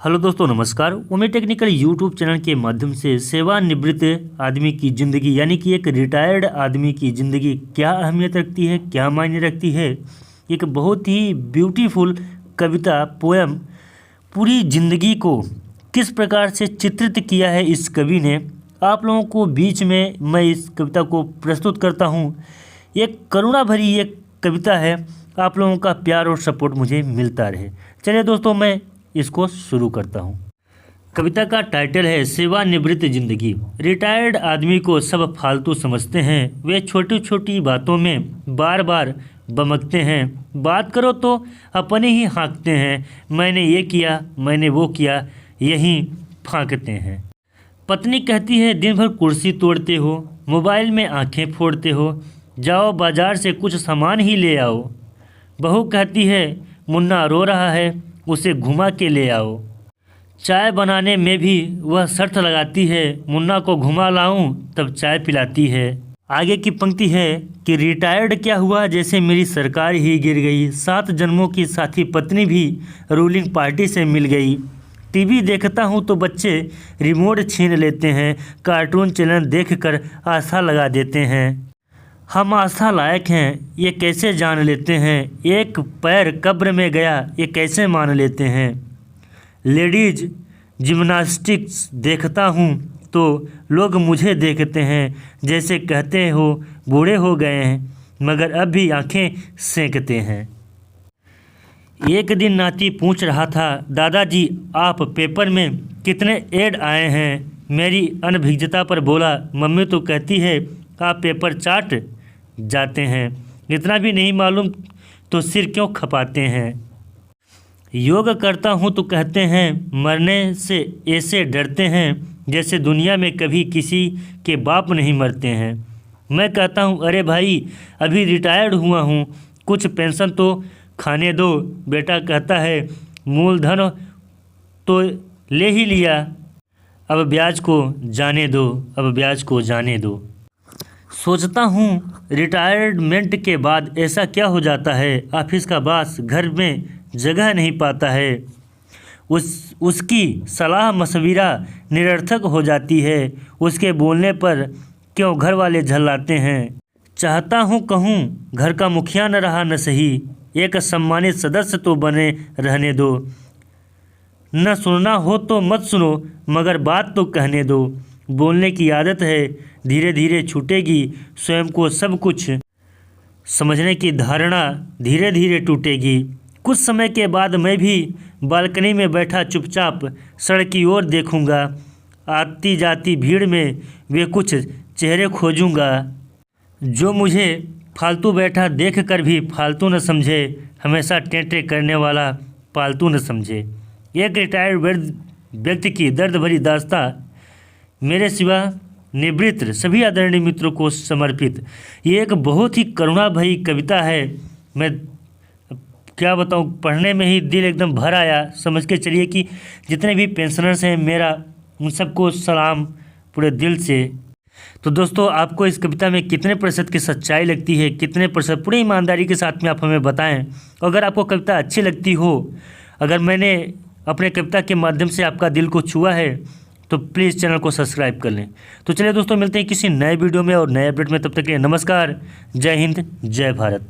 Hello दोस्तों, नमस्कार। ओमी technical YouTube channel के माध्यम से सेवानिवृत्त आदमी की ज़िंदगी यानी कि एक रिटायर्ड आदमी की ज़िंदगी क्या अहमियत रखती है, क्या मायने रखती है, एक बहुत ही ब्यूटीफुल कविता पोएम पूरी ज़िंदगी को किस प्रकार से चित्रित किया है इस कवि ने, आप लोगों को बीच में मैं इस कविता को प्रस्तुत करता हूँ। एक करुणा भरी एक कविता है, आप लोगों का प्यार और सपोर्ट मुझे मिलता रहे। चलिए दोस्तों, मैं इसको शुरू करता हूँ। कविता का टाइटल है सेवानिवृत्त जिंदगी। रिटायर्ड आदमी को सब फालतू समझते हैं, वे छोटी छोटी बातों में बार बार बमकते हैं। बात करो तो अपने ही हाँकते हैं, मैंने ये किया, मैंने वो किया, यहीं फांकते हैं। पत्नी कहती है दिन भर कुर्सी तोड़ते हो, मोबाइल में आंखें फोड़ते हो, जाओ बाजार से कुछ सामान ही ले आओ। बहू कहती है मुन्ना रो रहा है, उसे घुमा के ले आओ। चाय बनाने में भी वह शर्त लगाती है, मुन्ना को घुमा लाऊं तब चाय पिलाती है। आगे की पंक्ति है कि रिटायर्ड क्या हुआ, जैसे मेरी सरकार ही गिर गई। 7 जन्मों की साथी पत्नी भी रूलिंग पार्टी से मिल गई। टीवी देखता हूं तो बच्चे रिमोट छीन लेते हैं, कार्टून चैनल देखकर आशा लगा देते हैं। हम आशा लायक हैं, ये कैसे जान लेते हैं, एक पैर कब्र में गया ये कैसे मान लेते हैं। लेडीज जिम्नास्टिक्स देखता हूँ तो लोग मुझे देखते हैं, जैसे कहते हो बूढ़े हो गए हैं, मगर अब भी आंखें सेंकते हैं। एक दिन नाती पूछ रहा था, दादाजी आप पेपर में कितने ऐड आए हैं। मेरी अनभिज्ञता पर बोला, मम्मी तो कहती है आप पेपर चाट जाते हैं, इतना भी नहीं मालूम तो सिर क्यों खपाते हैं। योग करता हूँ तो कहते हैं मरने से ऐसे डरते हैं, जैसे दुनिया में कभी किसी के बाप नहीं मरते हैं। मैं कहता हूँ अरे भाई अभी रिटायर्ड हुआ हूँ, कुछ पेंशन तो खाने दो। बेटा कहता है मूलधन तो ले ही लिया, अब ब्याज को जाने दो, अब ब्याज को जाने दो। सोचता हूँ रिटायरमेंट के बाद ऐसा क्या हो जाता है, ऑफिस का बॉस घर में जगह नहीं पाता है, उसकी सलाह मशविरा निरर्थक हो जाती है, उसके बोलने पर क्यों घर वाले झल्लाते हैं। चाहता हूँ कहूँ घर का मुखिया न रहा न सही, एक सम्मानित सदस्य तो बने रहने दो। न सुनना हो तो मत सुनो, मगर बात तो कहने दो। बोलने की आदत है धीरे धीरे छूटेगी, स्वयं को सब कुछ समझने की धारणा धीरे धीरे टूटेगी। कुछ समय के बाद मैं भी बालकनी में बैठा चुपचाप सड़क की ओर देखूंगा, आती जाती भीड़ में वे कुछ चेहरे खोजूंगा, जो मुझे फालतू बैठा देख कर भी फालतू न समझे, हमेशा टेंटे करने वाला पालतू न समझे। एक रिटायर्ड व्यक्ति की दर्द भरी दास्तां मेरे सिवा निवृत्त सभी आदरणीय मित्रों को समर्पित। ये एक बहुत ही करुणा भरी कविता है। मैं क्या बताऊँ, पढ़ने में ही दिल एकदम भर आया। समझ के चलिए कि जितने भी पेंशनर्स हैं मेरा उन सबको सलाम पूरे दिल से। तो दोस्तों, आपको इस कविता में कितने प्रतिशत की सच्चाई लगती है, कितने प्रतिशत पूरी ईमानदारी के साथ में आप हमें बताएं। अगर आपको कविता अच्छी लगती हो, अगर मैंने अपने कविता के माध्यम से आपका दिल को छुआ है, तो प्लीज़ चैनल को सब्सक्राइब कर लें। तो चलिए दोस्तों, मिलते हैं किसी नए वीडियो में और नए अपडेट में। तब तक के लिए नमस्कार, जय हिंद, जय भारत।